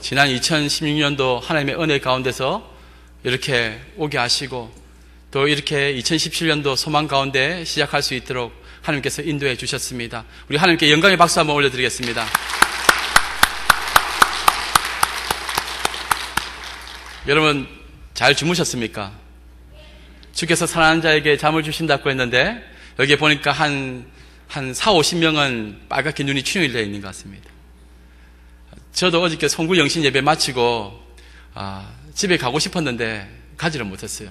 지난 2016년도 하나님의 은혜 가운데서 이렇게 오게 하시고 또 이렇게 2017년도 소망 가운데 시작할 수 있도록 하나님께서 인도해 주셨습니다. 우리 하나님께 영광의 박수 한번 올려드리겠습니다. 여러분 잘 주무셨습니까? 주께서 사랑하는 자에게 잠을 주신다고 했는데 여기 보니까 한 40-50명은 빨갛게 눈이 충혈되어 있는 것 같습니다. 저도 어저께 송구 영신 예배 마치고 집에 가고 싶었는데 가지를 못했어요.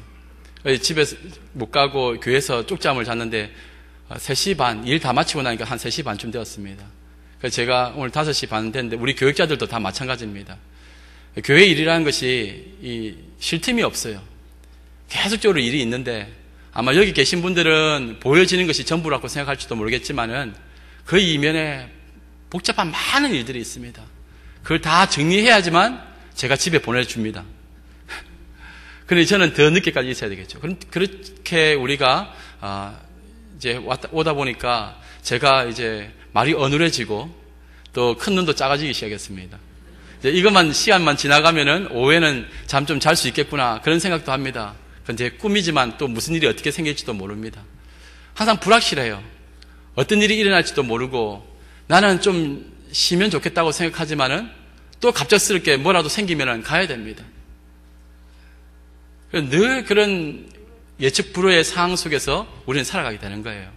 집에 못 가고 교회에서 쪽잠을 잤는데 3시 반, 일 다 마치고 나니까 한 3시 반쯤 되었습니다. 그래서 제가 오늘 5시 반 됐는데 우리 교육자들도 다 마찬가지입니다. 교회 일이라는 것이 쉴 틈이 없어요. 계속적으로 일이 있는데 아마 여기 계신 분들은 보여지는 것이 전부라고 생각할지도 모르겠지만은 그 이면에 복잡한 많은 일들이 있습니다. 그걸 다 정리해야지만 제가 집에 보내줍니다. 그런데 저는 더 늦게까지 있어야 되겠죠. 그렇게 우리가 이제 오다 보니까 제가 이제 말이 어눌해지고 또 큰 눈도 작아지기 시작했습니다. 이제 이것만 시간만 지나가면은 오후에는 잠 좀 잘 수 있겠구나 그런 생각도 합니다. 그런데 꿈이지만 또 무슨 일이 어떻게 생길지도 모릅니다. 항상 불확실해요. 어떤 일이 일어날지도 모르고 나는 좀 쉬면 좋겠다고 생각하지만은 또 갑작스럽게 뭐라도 생기면은 가야 됩니다. 늘 그런 예측 불허의 상황 속에서 우리는 살아가게 되는 거예요.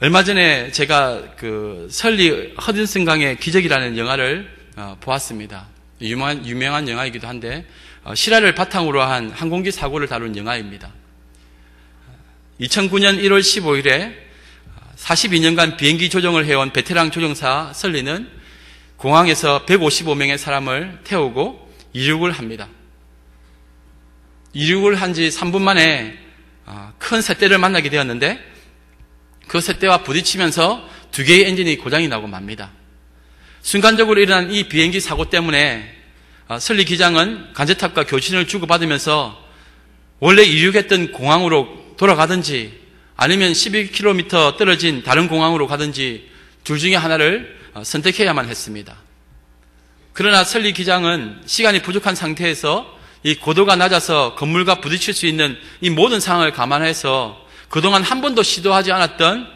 얼마 전에 제가 그 설리 허든슨 강의 기적이라는 영화를 보았습니다. 유명한 영화이기도 한데 실화를 바탕으로 한 항공기 사고를 다룬 영화입니다. 2009년 1월 15일에 42년간 비행기 조종을 해온 베테랑 조종사 설리는 공항에서 155명의 사람을 태우고 이륙을 합니다. 이륙을 한 지 3분 만에 큰 쇳대를 만나게 되었는데 그 쇳대와 부딪히면서 2개의 엔진이 고장이 나고 맙니다. 순간적으로 일어난 이 비행기 사고 때문에 설리 기장은 간접탑과 교신을 주고받으면서 원래 이륙했던 공항으로 돌아가든지 아니면 12km 떨어진 다른 공항으로 가든지 둘 중에 하나를 선택해야만 했습니다. 그러나 설리 기장은 시간이 부족한 상태에서 이 고도가 낮아서 건물과 부딪힐 수 있는 이 모든 상황을 감안해서 그동안 한 번도 시도하지 않았던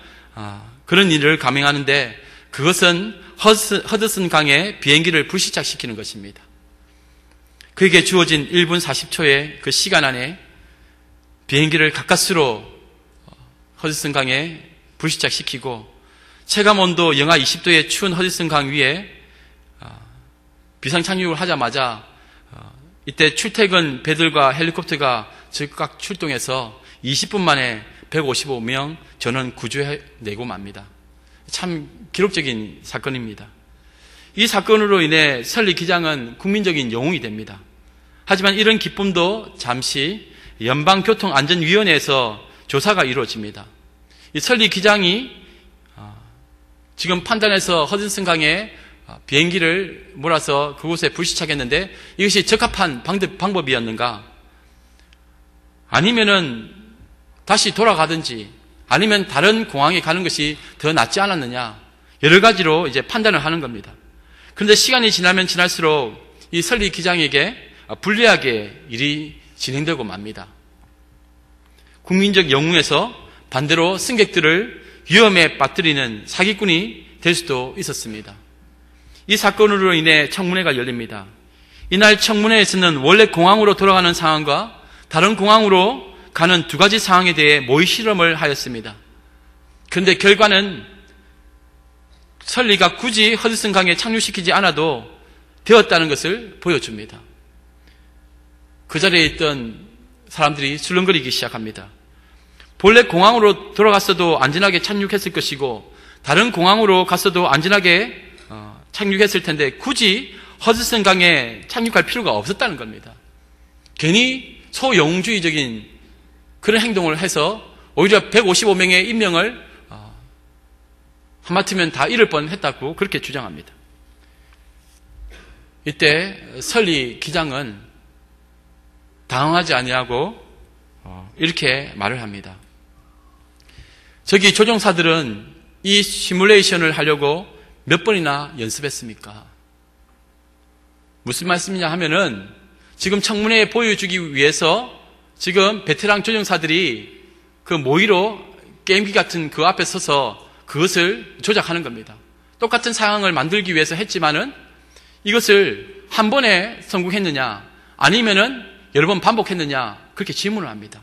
그런 일을 감행하는데 그것은 허드슨 강에 비행기를 불시착시키는 것입니다. 그에게 주어진 1분 40초의 그 시간 안에 비행기를 가까스로 허드슨 강에 불시착시키고 체감온도 영하 20도의 추운 허드슨 강 위에 비상착륙을 하자마자 이때 출퇴근 배들과 헬리콥터가 즉각 출동해서 20분 만에 155명 전원 구조해내고 맙니다. 참 기록적인 사건입니다. 이 사건으로 인해 설리 기장은 국민적인 영웅이 됩니다. 하지만 이런 기쁨도 잠시 연방교통안전위원회에서 조사가 이루어집니다. 이 설리 기장이 지금 판단해서 허든슨 강에 비행기를 몰아서 그곳에 불시착했는데 이것이 적합한 방법이었는가? 아니면은 다시 돌아가든지 아니면 다른 공항에 가는 것이 더 낫지 않았느냐? 여러 가지로 이제 판단을 하는 겁니다. 그런데 시간이 지나면 지날수록 이 설리 기장에게 불리하게 일이 진행되고 맙니다. 국민적 영웅에서 반대로 승객들을 위험에 빠뜨리는 사기꾼이 될 수도 있었습니다. 이 사건으로 인해 청문회가 열립니다. 이날 청문회에서는 원래 공항으로 돌아가는 상황과 다른 공항으로 가는 두 가지 상황에 대해 모의 실험을 하였습니다. 그런데 결과는 설리가 굳이 허드슨 강에 착륙시키지 않아도 되었다는 것을 보여줍니다. 그 자리에 있던 사람들이 술렁거리기 시작합니다. 본래 공항으로 돌아갔어도 안전하게 착륙했을 것이고 다른 공항으로 갔어도 안전하게 착륙했을 텐데 굳이 허드슨 강에 착륙할 필요가 없었다는 겁니다. 괜히 소영웅주의적인 그런 행동을 해서 오히려 155명의 인명을 하마터면 다 잃을 뻔했다고 그렇게 주장합니다. 이때 설리 기장은 당황하지 아니하고 이렇게 말을 합니다. 저기 조종사들은 이 시뮬레이션을 하려고 몇 번이나 연습했습니까? 무슨 말씀이냐 하면은 지금 청문회에 보여주기 위해서 지금 베테랑 조정사들이 그 모의로 게임기 같은 그 앞에 서서 그것을 조작하는 겁니다. 똑같은 상황을 만들기 위해서 했지만은 이것을 한 번에 성공했느냐 아니면은 여러 번 반복했느냐 그렇게 질문을 합니다.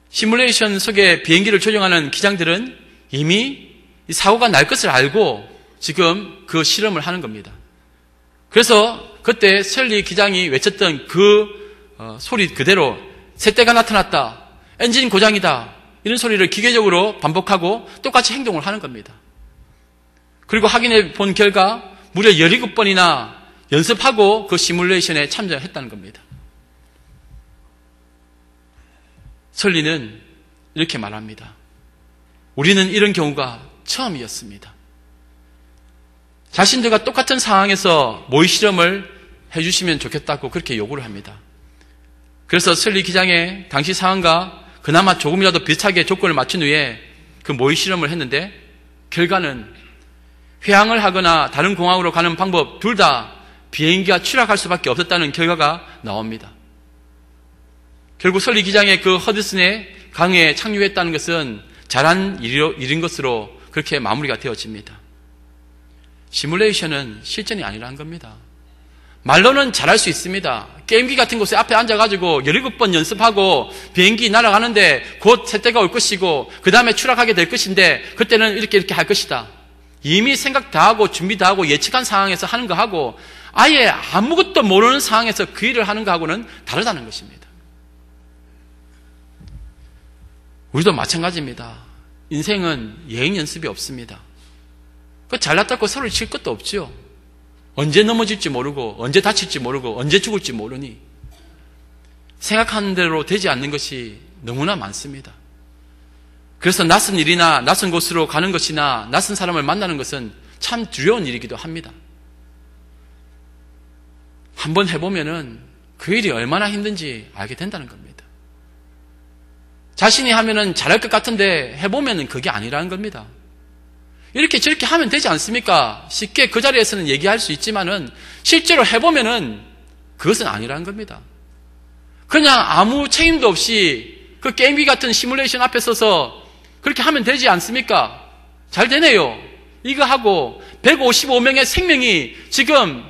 시뮬레이션 속에 비행기를 조정하는 기장들은 이미 이 사고가 날 것을 알고 지금 그 실험을 하는 겁니다. 그래서 그때 셜리 기장이 외쳤던 그 소리 그대로 새떼가 나타났다, 엔진 고장이다 이런 소리를 기계적으로 반복하고 똑같이 행동을 하는 겁니다. 그리고 확인해 본 결과 무려 17번이나 연습하고 그 시뮬레이션에 참여했다는 겁니다. 셜리는 이렇게 말합니다. 우리는 이런 경우가 처음이었습니다. 자신들과 똑같은 상황에서 모의 실험을 해주시면 좋겠다고 그렇게 요구를 합니다. 그래서 셜리 기장의 당시 상황과 그나마 조금이라도 비슷하게 조건을 맞춘 후에 그 모의 실험을 했는데 결과는 회항을 하거나 다른 공항으로 가는 방법 둘 다 비행기가 추락할 수밖에 없었다는 결과가 나옵니다. 결국 셜리 기장의 그 허드슨의 강에 착륙했다는 것은 잘한 일인 것으로 그렇게 마무리가 되어집니다. 시뮬레이션은 실전이 아니라는 겁니다. 말로는 잘할 수 있습니다. 게임기 같은 곳에 앞에 앉아가지고 17번 연습하고 비행기 날아가는데 곧 새떼가 올 것이고 그 다음에 추락하게 될 것인데 그때는 이렇게 할 것이다. 이미 생각 다 하고 준비 다 하고 예측한 상황에서 하는 거하고 아예 아무것도 모르는 상황에서 그 일을 하는 거하고는 다르다는 것입니다. 우리도 마찬가지입니다. 인생은 예행 연습이 없습니다. 그 잘났다고 서로를 칠 것도 없죠. 언제 넘어질지 모르고 언제 다칠지 모르고 언제 죽을지 모르니 생각하는 대로 되지 않는 것이 너무나 많습니다. 그래서 낯선 일이나 낯선 곳으로 가는 것이나 낯선 사람을 만나는 것은 참 두려운 일이기도 합니다. 한번 해보면은 그 일이 얼마나 힘든지 알게 된다는 겁니다. 자신이 하면은 잘할 것 같은데 해보면은 그게 아니라는 겁니다. 이렇게 저렇게 하면 되지 않습니까? 쉽게 그 자리에서는 얘기할 수 있지만은 실제로 해보면은 그것은 아니라는 겁니다. 그냥 아무 책임도 없이 그 게임기 같은 시뮬레이션 앞에 서서 그렇게 하면 되지 않습니까? 잘 되네요. 이거 하고 155명의 생명이 지금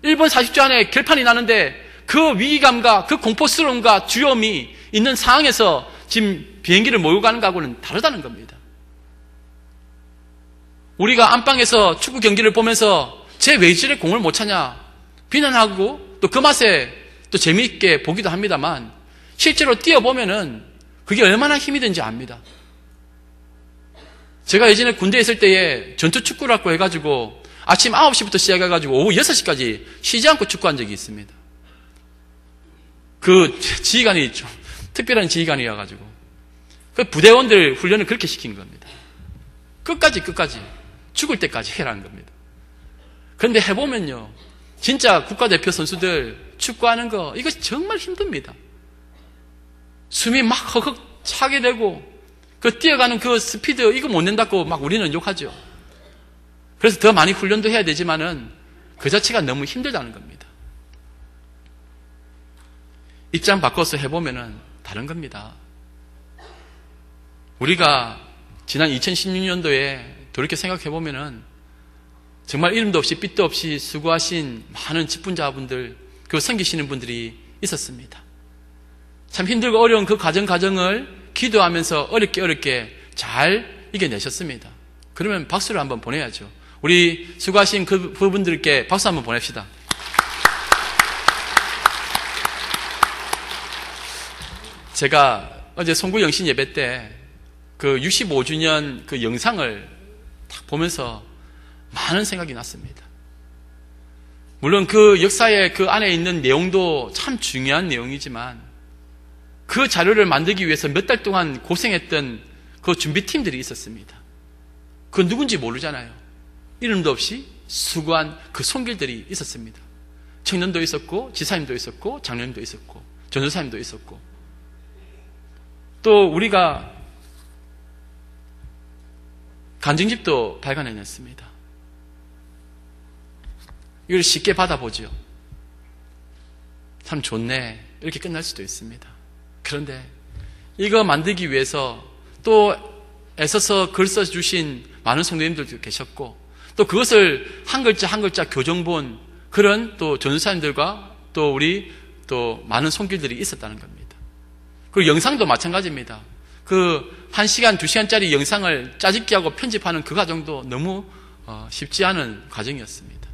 1분 40초 안에 결판이 나는데 그 위기감과 그 공포스러움과 두려움이 있는 상황에서 지금 비행기를 몰고 가는 거하고는 다르다는 겁니다. 우리가 안방에서 축구 경기를 보면서 쟤 왜 저래 공을 못 차냐 비난하고 또 그 맛에 또 재미있게 보기도 합니다만 실제로 뛰어보면은 그게 얼마나 힘이 든지 압니다. 제가 예전에 군대에 있을 때에 전투 축구라고 해가지고 아침 9시부터 시작해가지고 오후 6시까지 쉬지 않고 축구한 적이 있습니다. 그 지휘관이 좀 특별한 지휘관이어가지고 그 부대원들 훈련을 그렇게 시킨 겁니다. 끝까지 죽을 때까지 해라는 겁니다. 그런데 해보면요 진짜 국가대표 선수들 축구하는 거 이거 정말 힘듭니다. 숨이 막 헉헉 차게 되고 그 뛰어가는 그 스피드 이거 못 낸다고 막 우리는 욕하죠. 그래서 더 많이 훈련도 해야 되지만은 그 자체가 너무 힘들다는 겁니다. 입장 바꿔서 해보면은 다른 겁니다. 우리가 지난 2016년도에 돌이켜 생각해보면은 정말 이름도 없이 빚도 없이 수고하신 많은 직분자분들 그리고 섬기시는 분들이 있었습니다. 참 힘들고 어려운 그 과정을 기도하면서 어렵게 잘 이겨내셨습니다. 그러면 박수를 한번 보내야죠. 우리 수고하신 그분들께 박수 한번 보냅시다. 제가 어제 송구 영신 예배 때 그 65주년 그 영상을 딱 보면서 많은 생각이 났습니다. 물론 그 역사의 그 안에 있는 내용도 참 중요한 내용이지만 그 자료를 만들기 위해서 몇 달 동안 고생했던 그 준비팀들이 있었습니다. 그건 누군지 모르잖아요. 이름도 없이 수고한 그 손길들이 있었습니다. 청년도 있었고 지사님도 있었고 장로님도 있었고 전도사님도 있었고 또 우리가 간증집도 발간해냈습니다. 이걸 쉽게 받아보죠. 참 좋네. 이렇게 끝날 수도 있습니다. 그런데 이거 만들기 위해서 또 애써서 글 써주신 많은 성도님들도 계셨고, 또 그것을 한 글자 한 글자 교정본 그런 또 전도사님들과 또 우리 또 많은 손길들이 있었다는 겁니다. 그리고 영상도 마찬가지입니다. 그 1시간, 2시간짜리 영상을 짜집기 하고 편집하는 그 과정도 너무 쉽지 않은 과정이었습니다.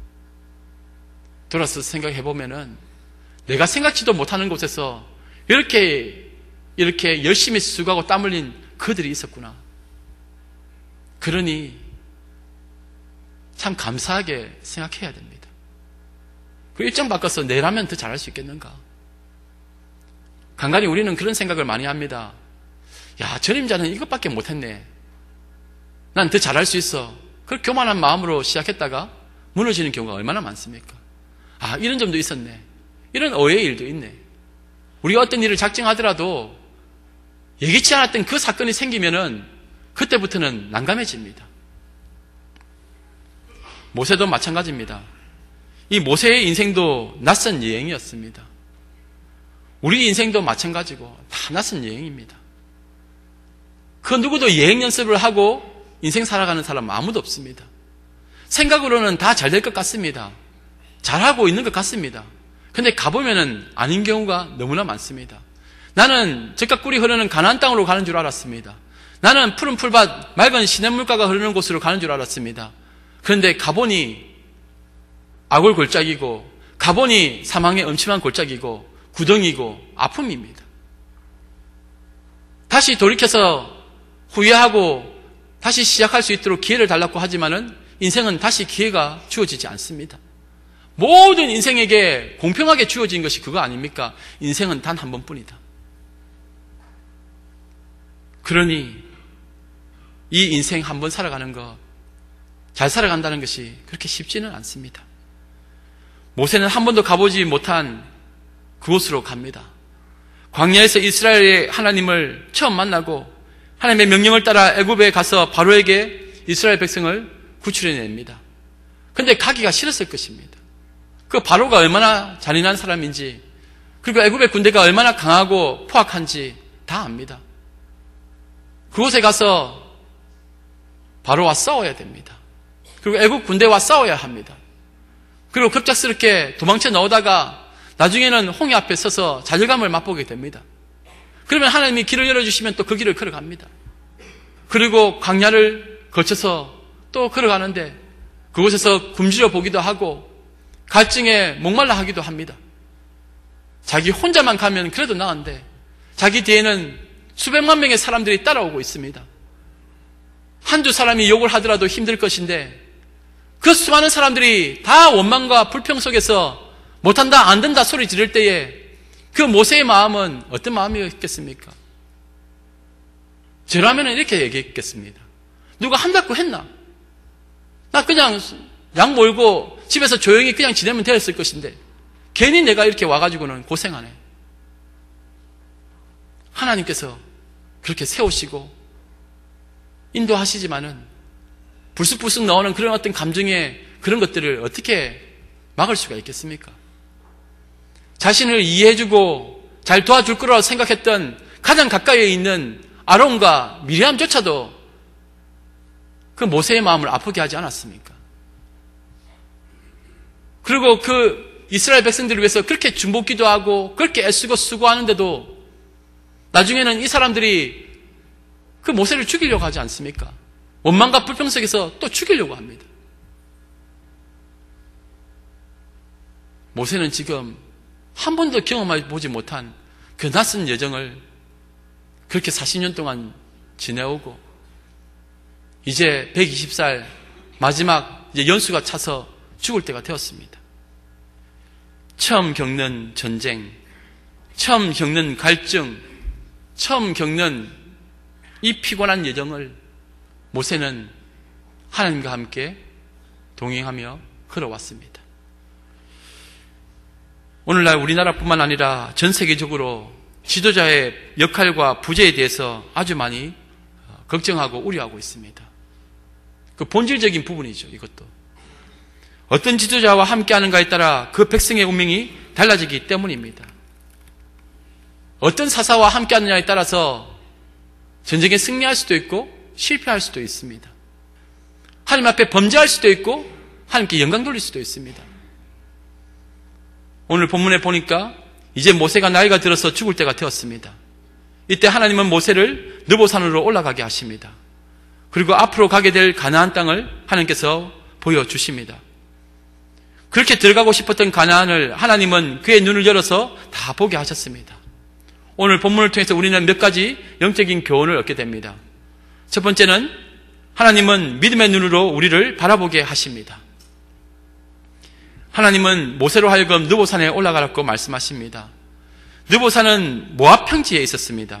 돌아서 생각해보면은 내가 생각지도 못하는 곳에서 이렇게 열심히 수고하고 땀 흘린 그들이 있었구나. 그러니 참 감사하게 생각해야 됩니다. 그 일정 바꿔서 내라면 더 잘할 수 있겠는가? 간간히 우리는 그런 생각을 많이 합니다. 야, 전임자는 이것밖에 못했네. 난 더 잘할 수 있어. 그 교만한 마음으로 시작했다가 무너지는 경우가 얼마나 많습니까? 아, 이런 점도 있었네. 이런 오해의 일도 있네. 우리가 어떤 일을 작정하더라도 예기치 않았던 그 사건이 생기면은 그때부터는 난감해집니다. 모세도 마찬가지입니다. 이 모세의 인생도 낯선 여행이었습니다. 우리 인생도 마찬가지고 다 낯선 여행입니다. 그 누구도 여행 연습을 하고 인생 살아가는 사람 아무도 없습니다. 생각으로는 다 잘 될 것 같습니다. 잘하고 있는 것 같습니다. 근데 가보면은 아닌 경우가 너무나 많습니다. 나는 젖과 꿀이 흐르는 가나안 땅으로 가는 줄 알았습니다. 나는 푸른 풀밭, 맑은 시냇물가가 흐르는 곳으로 가는 줄 알았습니다. 그런데 가보니 악을 골짜기고, 가보니 사망의 엄침한 골짜기고, 구덩이고, 아픔입니다. 다시 돌이켜서 후회하고 다시 시작할 수 있도록 기회를 달라고 하지만은 인생은 다시 기회가 주어지지 않습니다. 모든 인생에게 공평하게 주어진 것이 그거 아닙니까? 인생은 단 한 번뿐이다. 그러니 이 인생 한 번 살아가는 거, 잘 살아간다는 것이 그렇게 쉽지는 않습니다. 모세는 한 번도 가보지 못한 그곳으로 갑니다. 광야에서 이스라엘의 하나님을 처음 만나고 하나님의 명령을 따라 애굽에 가서 바로에게 이스라엘 백성을 구출해냅니다. 그런데 가기가 싫었을 것입니다. 그 바로가 얼마나 잔인한 사람인지, 그리고 애굽의 군대가 얼마나 강하고 포악한지 다 압니다. 그곳에 가서 바로와 싸워야 됩니다. 그리고 애굽 군대와 싸워야 합니다. 그리고 급작스럽게 도망쳐 나오다가 나중에는 홍해 앞에 서서 좌절감을 맛보게 됩니다. 그러면 하나님이 길을 열어주시면 또 그 길을 걸어갑니다. 그리고 광야를 거쳐서 또 걸어가는데 그곳에서 굶주려 보기도 하고 갈증에 목말라 하기도 합니다. 자기 혼자만 가면 그래도 나은데 자기 뒤에는 수백만 명의 사람들이 따라오고 있습니다. 한두 사람이 욕을 하더라도 힘들 것인데 그 수많은 사람들이 다 원망과 불평 속에서 못한다, 안 된다 소리 지를 때에 그 모세의 마음은 어떤 마음이었겠습니까? 저라면 이렇게 얘기했겠습니다. 누가 한다고 했나? 나 그냥 양 몰고 집에서 조용히 그냥 지내면 되었을 것인데 괜히 내가 이렇게 와가지고는 고생하네. 하나님께서 그렇게 세우시고 인도하시지만은 불쑥불쑥 나오는 그런 어떤 감정의 그런 것들을 어떻게 막을 수가 있겠습니까? 자신을 이해해주고 잘 도와줄 거라고 생각했던 가장 가까이에 있는 아론과 미리암조차도 그 모세의 마음을 아프게 하지 않았습니까? 그리고 그 이스라엘 백성들을 위해서 그렇게 중보기도 하고 그렇게 애쓰고 수고하는데도 나중에는 이 사람들이 그 모세를 죽이려고 하지 않습니까? 원망과 불평 속에서 또 죽이려고 합니다. 모세는 지금 한 번도 경험해 보지 못한 그 낯선 여정을 그렇게 40년 동안 지내오고 이제 120살 마지막 이제 연수가 차서 죽을 때가 되었습니다. 처음 겪는 전쟁, 처음 겪는 갈증, 처음 겪는 이 피곤한 여정을 모세는 하나님과 함께 동행하며 걸어왔습니다. 오늘날 우리나라뿐만 아니라 전 세계적으로 지도자의 역할과 부재에 대해서 아주 많이 걱정하고 우려하고 있습니다. 그 본질적인 부분이죠, 이것도. 어떤 지도자와 함께하는가에 따라 그 백성의 운명이 달라지기 때문입니다. 어떤 사사와 함께하느냐에 따라서 전쟁에 승리할 수도 있고 실패할 수도 있습니다. 하나님 앞에 범죄할 수도 있고 하나님께 영광 돌릴 수도 있습니다. 오늘 본문에 보니까 이제 모세가 나이가 들어서 죽을 때가 되었습니다. 이때 하나님은 모세를 느보산으로 올라가게 하십니다. 그리고 앞으로 가게 될 가나안 땅을 하나님께서 보여주십니다. 그렇게 들어가고 싶었던 가나안을 하나님은 그의 눈을 열어서 다 보게 하셨습니다. 오늘 본문을 통해서 우리는 몇 가지 영적인 교훈을 얻게 됩니다. 첫 번째는 하나님은 믿음의 눈으로 우리를 바라보게 하십니다. 하나님은 모세로 하여금 느보산에 올라가라고 말씀하십니다. 느보산은 모압 평지에 있었습니다.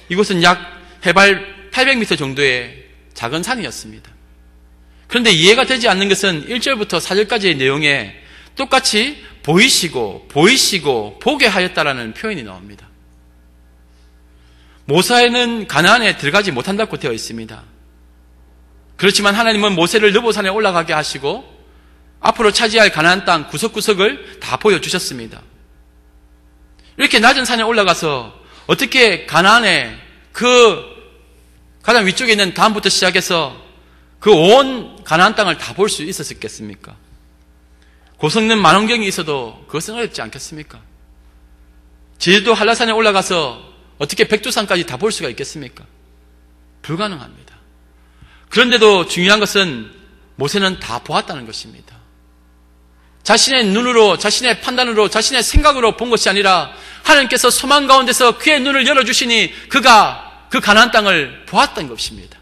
이곳은 약 해발 800m 정도의 작은 산이었습니다. 그런데 이해가 되지 않는 것은 1절부터 4절까지의 내용에 똑같이 보이시고 보게 하였다라는 표현이 나옵니다. 모세는 가나안에 들어가지 못한다고 되어 있습니다. 그렇지만 하나님은 모세를 느보산에 올라가게 하시고 앞으로 차지할 가나안 땅 구석구석을 다 보여주셨습니다. 이렇게 낮은 산에 올라가서 어떻게 가나안의 그 가장 위쪽에 있는 담부터 시작해서 그 온 가나안 땅을 다 볼 수 있었겠습니까? 고성능 만원경이 있어도 그것은 어렵지 않겠습니까? 제주도 한라산에 올라가서 어떻게 백두산까지 다 볼 수가 있겠습니까? 불가능합니다. 그런데도 중요한 것은 모세는 다 보았다는 것입니다. 자신의 눈으로, 자신의 판단으로, 자신의 생각으로 본 것이 아니라 하나님께서 소망 가운데서 그의 눈을 열어주시니 그가 그 가나안 땅을 보았던 것입니다.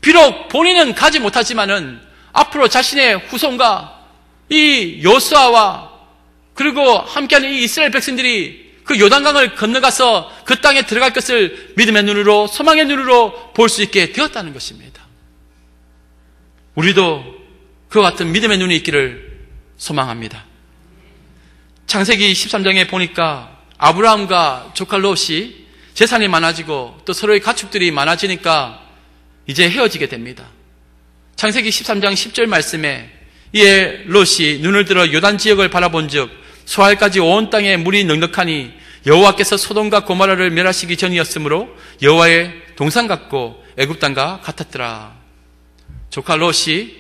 비록 본인은 가지 못하지만은 앞으로 자신의 후손과 이 여호수아와 그리고 함께하는 이 이스라엘 백성들이 그 요단강을 건너가서 그 땅에 들어갈 것을 믿음의 눈으로, 소망의 눈으로 볼 수 있게 되었다는 것입니다. 우리도 그와 같은 믿음의 눈이 있기를 소망합니다. 창세기 13장에 보니까 아브라함과 조카 롯이 재산이 많아지고 또 서로의 가축들이 많아지니까 이제 헤어지게 됩니다. 창세기 13장 10절 말씀에 이에 롯이 눈을 들어 요단 지역을 바라본즉 소알까지 온 땅에 물이 넉넉하니 여호와께서 소돔과 고모라를 멸하시기 전이었으므로 여호와의 동산 같고 애굽 땅과 같았더라. 조카 롯이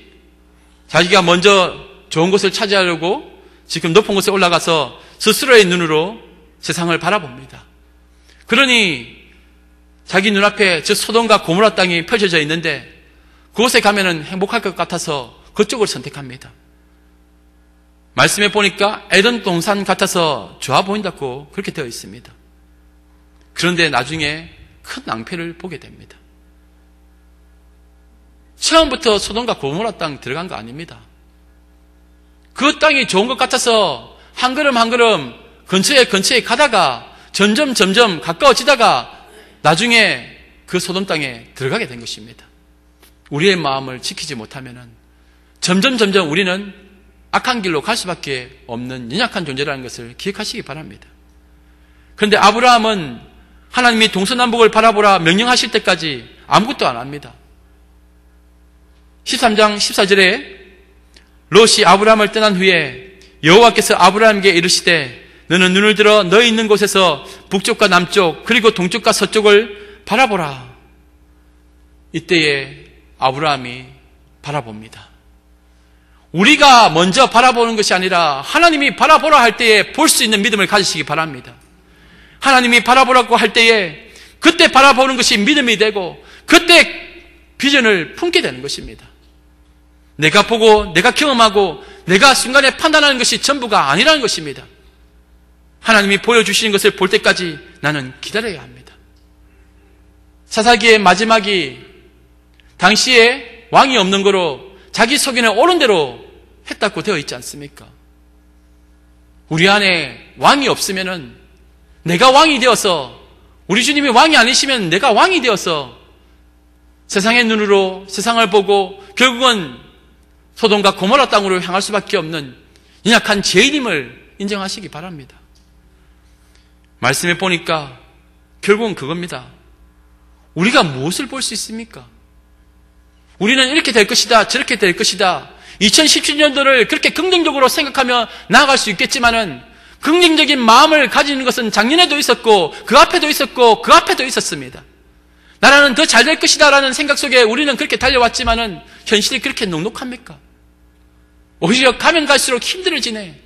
자기가 먼저 좋은 곳을 차지하려고 지금 높은 곳에 올라가서 스스로의 눈으로 세상을 바라봅니다. 그러니 자기 눈앞에 저 소돔과 고모라 땅이 펼쳐져 있는데 그곳에 가면은 행복할 것 같아서 그쪽을 선택합니다. 말씀에 보니까 에덴 동산 같아서 좋아 보인다고 그렇게 되어 있습니다. 그런데 나중에 큰 낭패를 보게 됩니다. 처음부터 소돔과 고모라 땅 들어간 거 아닙니다. 그 땅이 좋은 것 같아서 한 걸음 한 걸음 근처에 가다가 점점 가까워지다가 나중에 그 소돔 땅에 들어가게 된 것입니다. 우리의 마음을 지키지 못하면은 점점 우리는 악한 길로 갈 수밖에 없는 연약한 존재라는 것을 기억하시기 바랍니다. 그런데 아브라함은 하나님이 동서남북을 바라보라 명령하실 때까지 아무것도 안 합니다. 13장 14절에 롯이 아브라함을 떠난 후에 여호와께서 아브라함에게 이르시되 너는 눈을 들어 너희 있는 곳에서 북쪽과 남쪽 그리고 동쪽과 서쪽을 바라보라. 이때에 아브라함이 바라봅니다. 우리가 먼저 바라보는 것이 아니라 하나님이 바라보라 할 때에 볼 수 있는 믿음을 가지시기 바랍니다. 하나님이 바라보라고 할 때에 그때 바라보는 것이 믿음이 되고 그때 비전을 품게 되는 것입니다. 내가 보고 내가 경험하고 내가 순간에 판단하는 것이 전부가 아니라는 것입니다. 하나님이 보여주시는 것을 볼 때까지 나는 기다려야 합니다. 사사기의 마지막이 당시에 왕이 없는 거로 자기 속에는 옳은 대로 했다고 되어 있지 않습니까? 우리 안에 왕이 없으면은 내가 왕이 되어서 우리 주님이 왕이 아니시면 내가 왕이 되어서 세상의 눈으로 세상을 보고 결국은 소돔과 고모라 땅으로 향할 수밖에 없는 연약한 죄인임을 인정하시기 바랍니다. 말씀에 보니까 결국은 그겁니다. 우리가 무엇을 볼 수 있습니까? 우리는 이렇게 될 것이다, 저렇게 될 것이다, 2017년도를 그렇게 긍정적으로 생각하며 나아갈 수 있겠지만은 긍정적인 마음을 가지는 것은 작년에도 있었고 그 앞에도 있었고 그 앞에도 있었습니다. 나라는 더 잘 될 것이다라는 생각 속에 우리는 그렇게 달려왔지만은 현실이 그렇게 녹록합니까? 오히려 가면 갈수록 힘들어지네.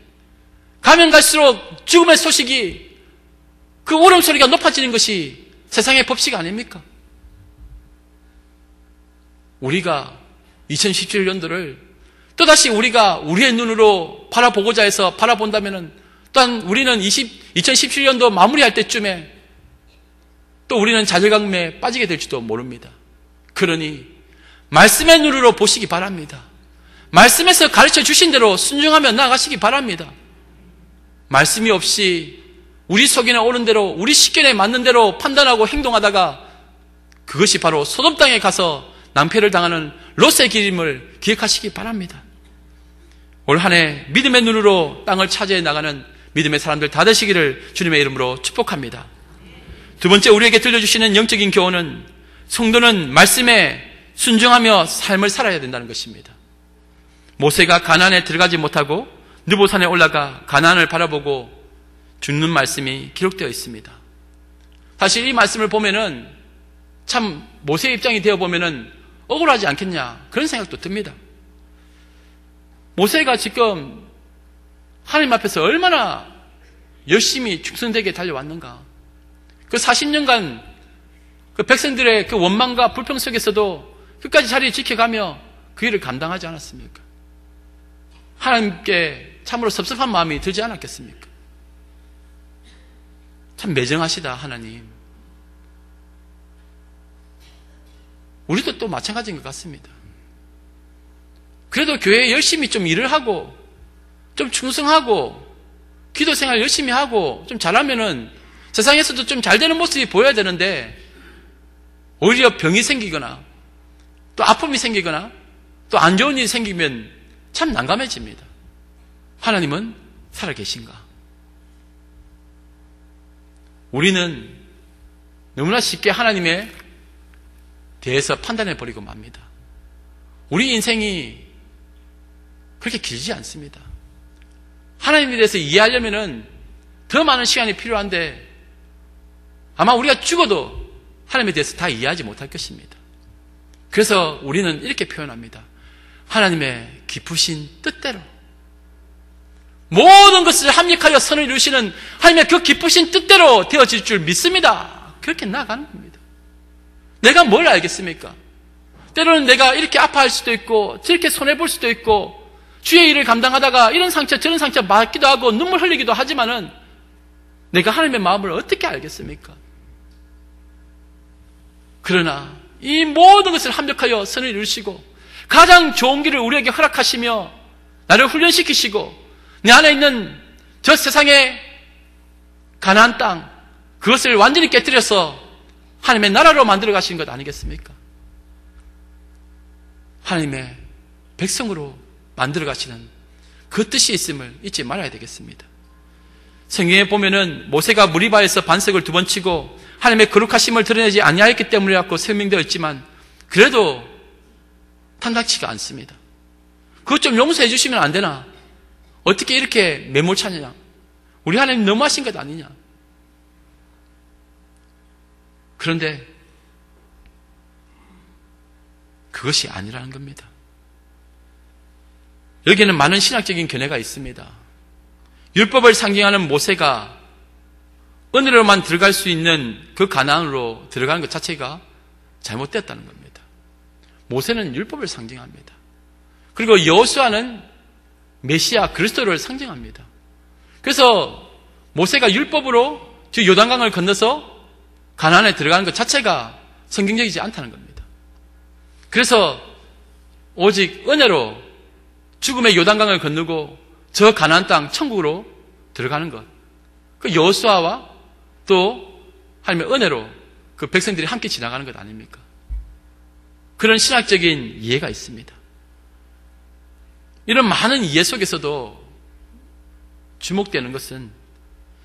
가면 갈수록 죽음의 소식이 그 울음소리가 높아지는 것이 세상의 법칙 아닙니까? 우리가 2017년도를 또다시 우리가 우리의 눈으로 바라보고자 해서 바라본다면은 또한 우리는 2017년도 마무리할 때쯤에 또 우리는 좌절감에 빠지게 될지도 모릅니다. 그러니 말씀의 눈으로 보시기 바랍니다. 말씀에서 가르쳐 주신 대로 순종하며 나아가시기 바랍니다. 말씀이 없이 우리 속이나 오는 대로 우리 식견에 맞는 대로 판단하고 행동하다가 그것이 바로 소돔 땅에 가서 낭패를 당하는 롯의 길임을 기억하시기 바랍니다. 올 한 해 믿음의 눈으로 땅을 차지해 나가는 믿음의 사람들 다 되시기를 주님의 이름으로 축복합니다. 두 번째 우리에게 들려주시는 영적인 교훈은 성도는 말씀에 순종하며 삶을 살아야 된다는 것입니다. 모세가 가나안에 들어가지 못하고 느보산에 올라가 가나안을 바라보고 죽는 말씀이 기록되어 있습니다. 사실 이 말씀을 보면은 참 모세의 입장이 되어 보면은 억울하지 않겠냐 그런 생각도 듭니다. 모세가 지금 하나님 앞에서 얼마나 열심히 충성되게 달려왔는가. 그 40년간 그 백성들의 그 원망과 불평 속에서도 끝까지 자리를 지켜가며 그 일을 감당하지 않았습니까? 하나님께 참으로 섭섭한 마음이 들지 않았겠습니까? 참 매정하시다 하나님. 우리도 또 마찬가지인 것 같습니다. 그래도 교회에 열심히 좀 일을 하고 좀 충성하고 기도 생활 열심히 하고 좀 잘하면은 세상에서도 좀 잘 되는 모습이 보여야 되는데 오히려 병이 생기거나 또 아픔이 생기거나 또 안 좋은 일이 생기면 참 난감해집니다. 하나님은 살아계신가? 우리는 너무나 쉽게 하나님에 대해서 판단해버리고 맙니다. 우리 인생이 그렇게 길지 않습니다. 하나님에 대해서 이해하려면 더 많은 시간이 필요한데 아마 우리가 죽어도 하나님에 대해서 다 이해하지 못할 것입니다. 그래서 우리는 이렇게 표현합니다. 하나님의 깊으신 뜻대로 모든 것을 합력하여 선을 이루시는 하나님의 그 깊으신 뜻대로 되어질 줄 믿습니다. 그렇게 나아가는 겁니다. 내가 뭘 알겠습니까? 때로는 내가 이렇게 아파할 수도 있고 저렇게 손해볼 수도 있고 주의 일을 감당하다가 이런 상처 저런 상처 맞기도 하고 눈물 흘리기도 하지만은 내가 하나님의 마음을 어떻게 알겠습니까? 그러나 이 모든 것을 합력하여 선을 이루시고 가장 좋은 길을 우리에게 허락하시며 나를 훈련시키시고 내 안에 있는 저 세상의 가나안 땅 그것을 완전히 깨뜨려서 하나님의 나라로 만들어 가시는 것 아니겠습니까? 하나님의 백성으로 만들어 가시는 그 뜻이 있음을 잊지 말아야 되겠습니다. 성경에 보면은 모세가 무리바에서 반석을 2번 치고 하나님의 거룩하심을 드러내지 아니하였기 때문에 갖고 설명되어 있지만 그래도 탐탁치가 않습니다. 그것 좀 용서해 주시면 안 되나? 어떻게 이렇게 매몰차냐? 우리 하나님 너무하신 것 아니냐? 그런데 그것이 아니라는 겁니다. 여기에는 많은 신학적인 견해가 있습니다. 율법을 상징하는 모세가 은혜로만 들어갈 수 있는 그 가나안으로 들어가는 것 자체가 잘못되었다는 겁니다. 모세는 율법을 상징합니다. 그리고 여호수아는 메시아 그리스도를 상징합니다. 그래서 모세가 율법으로 즉 요단강을 건너서 가나안에 들어가는 것 자체가 성경적이지 않다는 겁니다. 그래서 오직 은혜로 죽음의 요단강을 건너고 저 가나안 땅 천국으로 들어가는 것. 그 여호수아와 또 하나님의 은혜로 그 백성들이 함께 지나가는 것 아닙니까? 그런 신학적인 이해가 있습니다. 이런 많은 이해 속에서도 주목되는 것은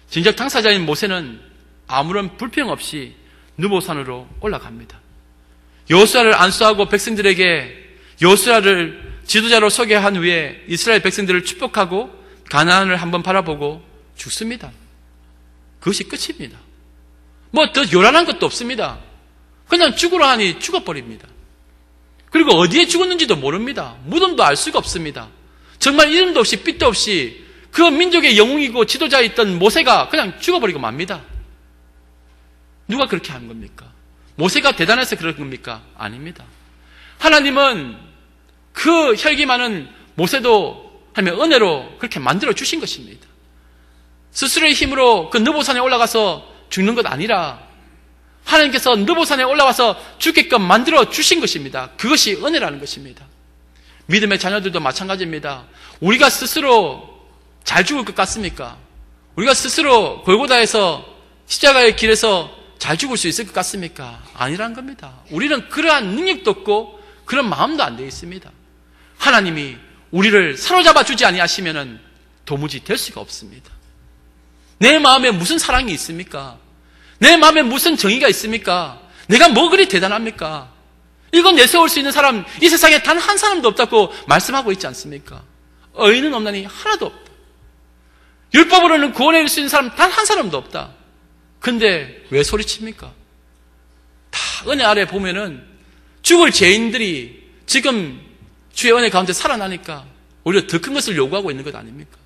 진작 당사자인 모세는 아무런 불평 없이 느보산으로 올라갑니다. 여호수아를 안수하고 백성들에게 여호수아를 지도자로 소개한 후에 이스라엘 백성들을 축복하고 가나안을 한번 바라보고 죽습니다. 그것이 끝입니다. 뭐 더 요란한 것도 없습니다. 그냥 죽으라 하니 죽어버립니다. 그리고 어디에 죽었는지도 모릅니다. 무덤도 알 수가 없습니다. 정말 이름도 없이 빛도 없이 그 민족의 영웅이고 지도자였던 모세가 그냥 죽어버리고 맙니다. 누가 그렇게 한 겁니까? 모세가 대단해서 그런 겁니까? 아닙니다. 하나님은 그 혈기 많은 모세도 하나님의 은혜로 그렇게 만들어 주신 것입니다. 스스로의 힘으로 그 느보산에 올라가서 죽는 것 아니라 하나님께서 느보산에 올라와서 죽게끔 만들어 주신 것입니다. 그것이 은혜라는 것입니다. 믿음의 자녀들도 마찬가지입니다. 우리가 스스로 잘 죽을 것 같습니까? 우리가 스스로 골고다에서 십자가의 길에서 잘 죽을 수 있을 것 같습니까? 아니란 겁니다. 우리는 그러한 능력도 없고 그런 마음도 안 되어 있습니다. 하나님이 우리를 사로잡아 주지 아니하시면은 도무지 될 수가 없습니다. 내 마음에 무슨 사랑이 있습니까? 내 마음에 무슨 정의가 있습니까? 내가 뭐 그리 대단합니까? 이건 내세울 수 있는 사람 이 세상에 단 한 사람도 없다고 말씀하고 있지 않습니까? 의인은 없나니 하나도 없다. 율법으로는 구원해 줄 수 있는 사람 단 한 사람도 없다. 근데 왜 소리칩니까? 다 은혜 아래 보면은 죽을 죄인들이 지금 주의 은혜 가운데 살아나니까 오히려 더 큰 것을 요구하고 있는 것 아닙니까?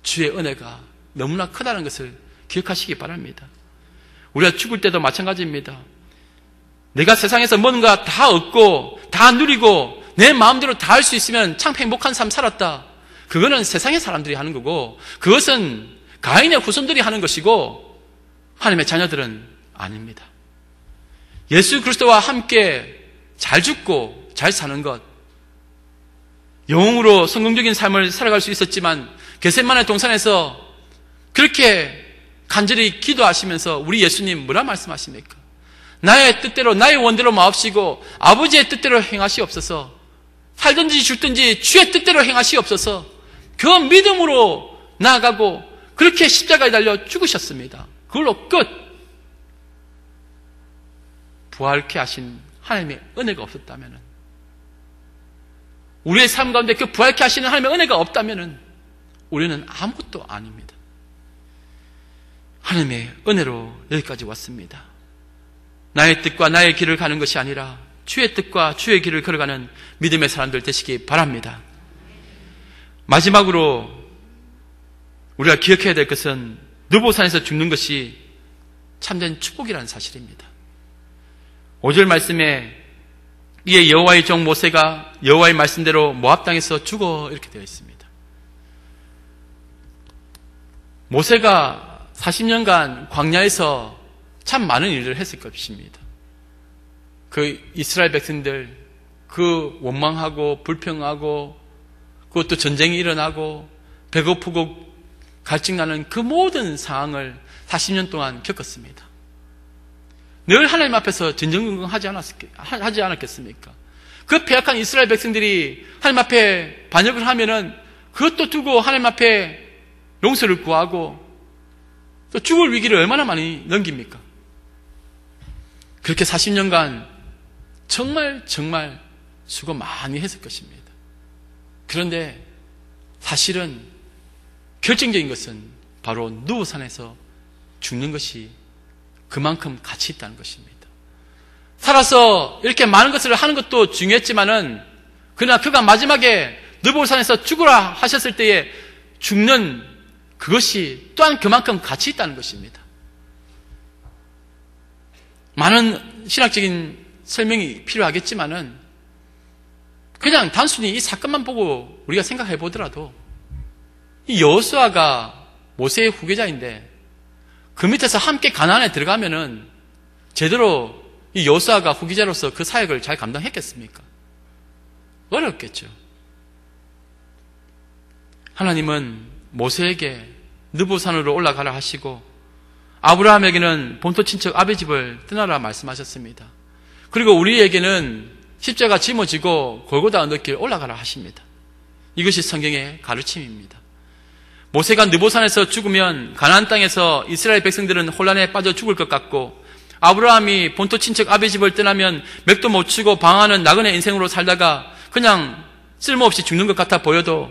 주의 은혜가 너무나 크다는 것을 기억하시기 바랍니다. 우리가 죽을 때도 마찬가지입니다. 내가 세상에서 뭔가 다 얻고 다 누리고 내 마음대로 다 할 수 있으면 참 행복한 삶 살았다. 그거는 세상의 사람들이 하는 거고 그것은 가인의 후손들이 하는 것이고 하나님의 자녀들은 아닙니다. 예수 그리스도와 함께 잘 죽고 잘 사는 것, 영웅으로 성공적인 삶을 살아갈 수 있었지만 겟세마네 동산에서 그렇게 간절히 기도하시면서 우리 예수님 뭐라 말씀하십니까? 나의 뜻대로 나의 원대로 마옵시고 아버지의 뜻대로 행하시옵소서. 살든지 죽든지 주의 뜻대로 행하시옵소서. 그 믿음으로 나아가고 그렇게 십자가에 달려 죽으셨습니다. 그걸로 끝. 부활케 하신 하나님의 은혜가 없었다면, 우리의 삶 가운데 그 부활케 하시는 하나님의 은혜가 없다면 우리는 아무것도 아닙니다. 하나님의 은혜로 여기까지 왔습니다. 나의 뜻과 나의 길을 가는 것이 아니라 주의 뜻과 주의 길을 걸어가는 믿음의 사람들 되시기 바랍니다. 마지막으로 우리가 기억해야 될 것은 느보산에서 죽는 것이 참된 축복이라는 사실입니다. 5절 말씀에 이에 여호와의 종 모세가 여호와의 말씀대로 모압 땅에서 죽어 이렇게 되어 있습니다. 모세가 40년간 광야에서 참 많은 일을 했을 것입니다. 그 이스라엘 백성들 그 원망하고 불평하고 그것도 전쟁이 일어나고 배고프고 갈증나는 그 모든 상황을 40년 동안 겪었습니다. 늘 하나님 앞에서 전전긍긍하지 않았겠습니까? 그 패역한 이스라엘 백성들이 하나님 앞에 반역을 하면은 그것도 두고 하나님 앞에 용서를 구하고 또 죽을 위기를 얼마나 많이 넘깁니까? 그렇게 40년간 정말 수고 많이 했을 것입니다. 그런데 사실은 결정적인 것은 바로 느보산에서 죽는 것이 그만큼 가치 있다는 것입니다. 살아서 이렇게 많은 것을 하는 것도 중요했지만은 그러나 그가 마지막에 느보산에서 죽으라 하셨을 때에 죽는 그것이 또한 그만큼 가치 있다는 것입니다. 많은 신학적인 설명이 필요하겠지만은 그냥 단순히 이 사건만 보고 우리가 생각해 보더라도 이 여호수아가 모세의 후계자인데 그 밑에서 함께 가나안에 들어가면은 제대로 이 여호수아가 후계자로서 그 사역을 잘 감당했겠습니까? 어렵겠죠. 하나님은 모세에게 느보산으로 올라가라 하시고 아브라함에게는 본토 친척 아베 집을 떠나라 말씀하셨습니다. 그리고 우리에게는 십자가 짊어지고 골고다 언덕길 올라가라 하십니다. 이것이 성경의 가르침입니다. 모세가 느보산에서 죽으면 가나안 땅에서 이스라엘 백성들은 혼란에 빠져 죽을 것 같고 아브라함이 본토 친척 아베 집을 떠나면 맥도 못 추고 방황하는 나그네 인생으로 살다가 그냥 쓸모없이 죽는 것 같아 보여도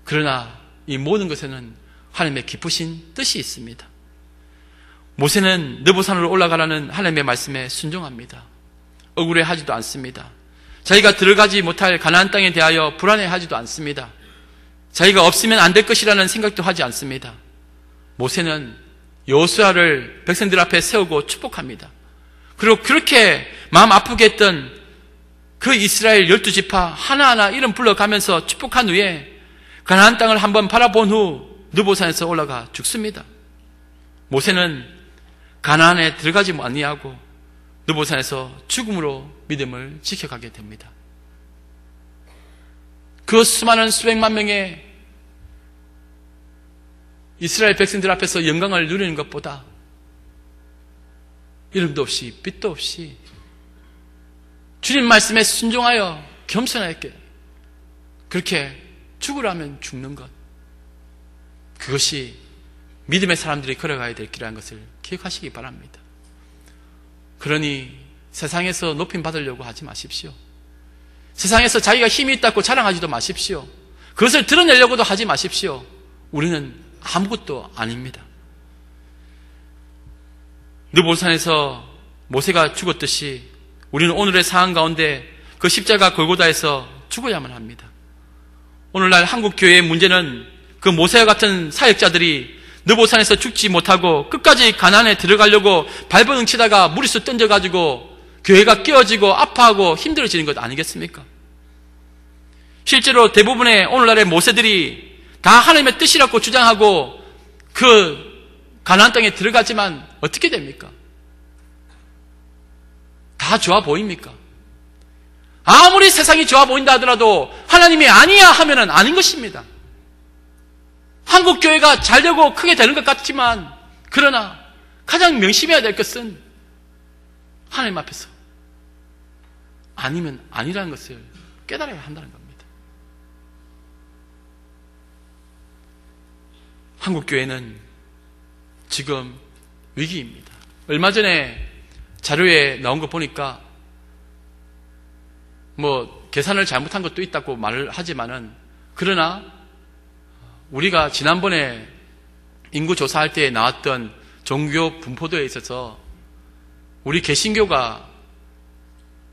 그러나 이 모든 것에는 하나님의 기쁘신 뜻이 있습니다. 모세는 느보산으로 올라가라는 하나님의 말씀에 순종합니다. 억울해하지도 않습니다. 자기가 들어가지 못할 가나안 땅에 대하여 불안해하지도 않습니다. 자기가 없으면 안 될 것이라는 생각도 하지 않습니다. 모세는 여호수아를 백성들 앞에 세우고 축복합니다. 그리고 그렇게 마음 아프게 했던 그 이스라엘 12지파 하나하나 이름 불러가면서 축복한 후에 가나안 땅을 한번 바라본 후 느보산에서 올라가 죽습니다. 모세는 가나안에 들어가지 아니하고 느보산에서 죽음으로 믿음을 지켜가게 됩니다. 그 수많은 수백만 명의 이스라엘 백성들 앞에서 영광을 누리는 것보다 이름도 없이 빛도 없이 주님 말씀에 순종하여 겸손하게 그렇게 죽으라면 죽는 것, 그것이 믿음의 사람들이 걸어가야 될 길이라는 것을 기억하시기 바랍니다. 그러니 세상에서 높임 받으려고 하지 마십시오. 세상에서 자기가 힘이 있다고 자랑하지도 마십시오. 그것을 드러내려고도 하지 마십시오. 우리는 아무것도 아닙니다. 느보산에서 모세가 죽었듯이 우리는 오늘의 상황 가운데 그 십자가 골고다에서 죽어야만 합니다. 오늘날 한국 교회의 문제는 그 모세와 같은 사역자들이 느보산에서 죽지 못하고 끝까지 가나안에 들어가려고 발버둥 치다가 무리수 던져가지고 교회가 깨어지고 아파하고 힘들어지는 것 아니겠습니까? 실제로 대부분의 오늘날의 모세들이 다 하나님의 뜻이라고 주장하고 그 가나안 땅에 들어가지만 어떻게 됩니까? 다 좋아 보입니까? 아무리 세상이 좋아 보인다 하더라도 하나님이 아니야 하면은 아닌 것입니다. 한국 교회가 잘되고 크게 되는 것 같지만 그러나 가장 명심해야 될 것은 하나님 앞에서 아니면 아니라는 것을 깨달아야 한다는 겁니다. 한국 교회는 지금 위기입니다. 얼마 전에 자료에 나온 거 보니까 계산을 잘못한 것도 있다고 말을 하지만은 그러나 우리가 지난번에 인구 조사할 때 나왔던 종교 분포도에 있어서 우리 개신교가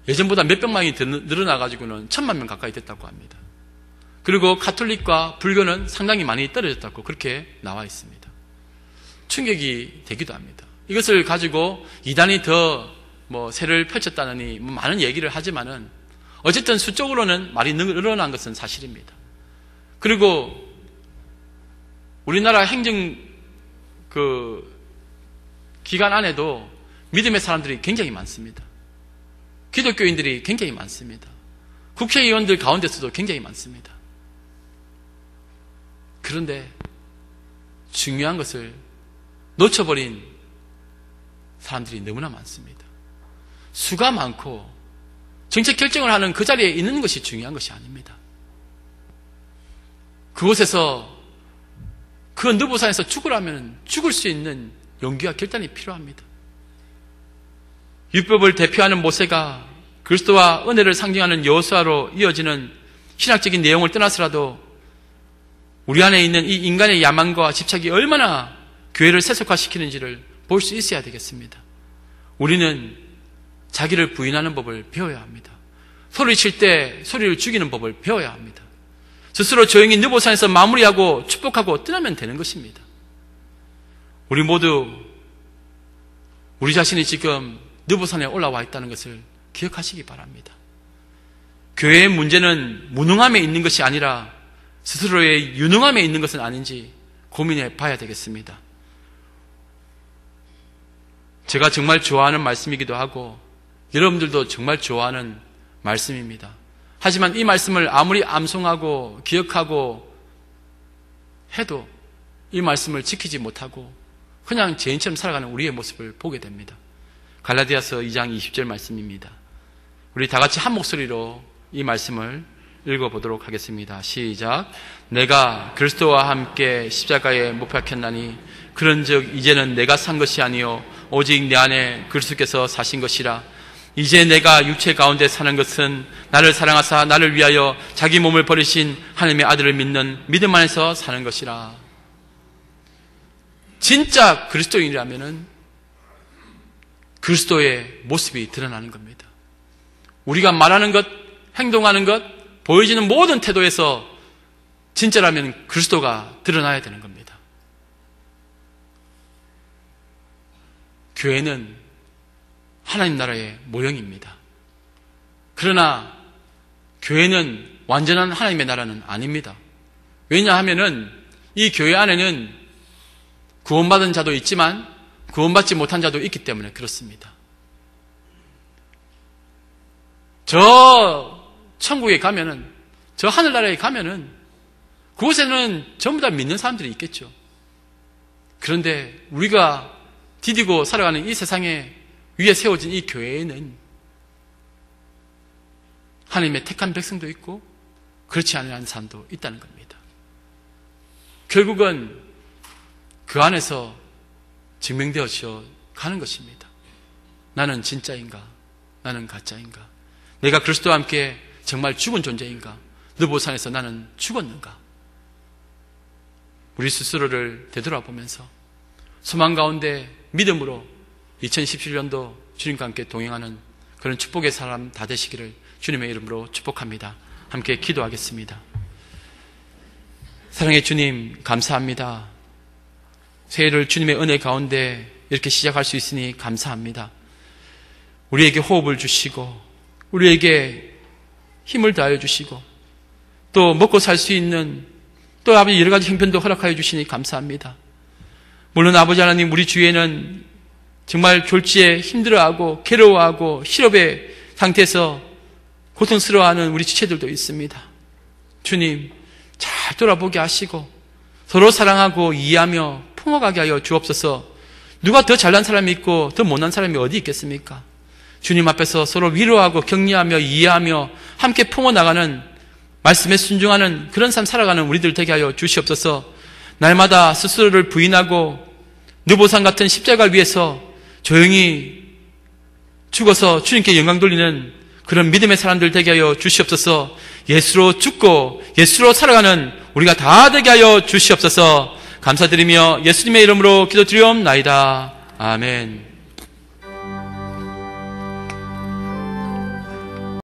예전보다 몇백만이 늘어나가지고는 1000만 명 가까이 됐다고 합니다. 그리고 가톨릭과 불교는 상당히 많이 떨어졌다고 그렇게 나와 있습니다. 충격이 되기도 합니다. 이것을 가지고 이단이 더 세를 펼쳤다느니 많은 얘기를 하지만은 어쨌든 수적으로는 많이 늘어난 것은 사실입니다. 그리고 우리나라 행정 기관 안에도 믿음의 사람들이 굉장히 많습니다. 기독교인들이 굉장히 많습니다. 국회의원들 가운데서도 굉장히 많습니다. 그런데 중요한 것을 놓쳐버린 사람들이 너무나 많습니다. 수가 많고 정책 결정을 하는 그 자리에 있는 것이 중요한 것이 아닙니다. 그곳에서 그 느보산에서 죽으라면 죽을 수 있는 용기와 결단이 필요합니다. 율법을 대표하는 모세가 그리스도와 은혜를 상징하는 여호수아로 이어지는 신학적인 내용을 떠나서라도 우리 안에 있는 이 인간의 야망과 집착이 얼마나 교회를 세속화시키는지를 볼 수 있어야 되겠습니다. 우리는 자기를 부인하는 법을 배워야 합니다. 소리칠 때 소리를 죽이는 법을 배워야 합니다. 스스로 조용히 느보산에서 마무리하고 축복하고 떠나면 되는 것입니다. 우리 모두 우리 자신이 지금 느보산에 올라와 있다는 것을 기억하시기 바랍니다. 교회의 문제는 무능함에 있는 것이 아니라 스스로의 유능함에 있는 것은 아닌지 고민해 봐야 되겠습니다. 제가 정말 좋아하는 말씀이기도 하고 여러분들도 정말 좋아하는 말씀입니다. 하지만 이 말씀을 아무리 암송하고 기억하고 해도 이 말씀을 지키지 못하고 그냥 죄인처럼 살아가는 우리의 모습을 보게 됩니다. 갈라디아서 2장 20절 말씀입니다. 우리 다 같이 한 목소리로 이 말씀을 읽어보도록 하겠습니다. 시작. 내가 그리스도와 함께 십자가에 못 박혔나니 그런즉 이제는 내가 산 것이 아니요 오직 내 안에 그리스도께서 사신 것이라. 이제 내가 육체 가운데 사는 것은 나를 사랑하사 나를 위하여 자기 몸을 버리신 하나님의 아들을 믿는 믿음 안에서 사는 것이라. 진짜 그리스도인이라면은 그리스도의 모습이 드러나는 겁니다. 우리가 말하는 것, 행동하는 것, 보여지는 모든 태도에서 진짜라면 그리스도가 드러나야 되는 겁니다. 교회는 하나님 나라의 모형입니다. 그러나 교회는 완전한 하나님의 나라는 아닙니다. 왜냐하면은 이 교회 안에는 구원받은 자도 있지만 구원받지 못한 자도 있기 때문에 그렇습니다. 저 천국에 가면은, 저 하늘나라에 가면은 그곳에는 전부 다 믿는 사람들이 있겠죠. 그런데 우리가 디디고 살아가는 이 세상에 위에 세워진 이 교회에는 하나님의 택한 백성도 있고 그렇지 않은 사람도 있다는 겁니다. 결국은 그 안에서 증명되어져 가는 것입니다. 나는 진짜인가? 나는 가짜인가? 내가 그리스도와 함께 정말 죽은 존재인가? 느보산에서 나는 죽었는가? 우리 스스로를 되돌아보면서 소망 가운데 믿음으로 2017년도 주님과 함께 동행하는 그런 축복의 사람 다 되시기를 주님의 이름으로 축복합니다. 함께 기도하겠습니다. 사랑의 주님, 감사합니다. 새해를 주님의 은혜 가운데 이렇게 시작할 수 있으니 감사합니다. 우리에게 호흡을 주시고 우리에게 힘을 다해 주시고 또 먹고 살 수 있는 또 아버지 여러 가지 형편도 허락하여 주시니 감사합니다. 물론 아버지 하나님, 우리 주위에는 정말 졸지에 힘들어하고 괴로워하고 실업의 상태에서 고통스러워하는 우리 지체들도 있습니다. 주님, 잘 돌아보게 하시고 서로 사랑하고 이해하며 품어가게 하여 주옵소서. 누가 더 잘난 사람이 있고 더 못난 사람이 어디 있겠습니까? 주님 앞에서 서로 위로하고 격려하며 이해하며 함께 품어나가는, 말씀에 순종하는 그런 삶 살아가는 우리들 되게 하여 주시옵소서. 날마다 스스로를 부인하고 느보산 같은 십자가 위에서 조용히 죽어서 주님께 영광 돌리는 그런 믿음의 사람들 되게 하여 주시옵소서. 예수로 죽고 예수로 살아가는 우리가 다 되게 하여 주시옵소서. 감사드리며 예수님의 이름으로 기도드리옵나이다. 아멘.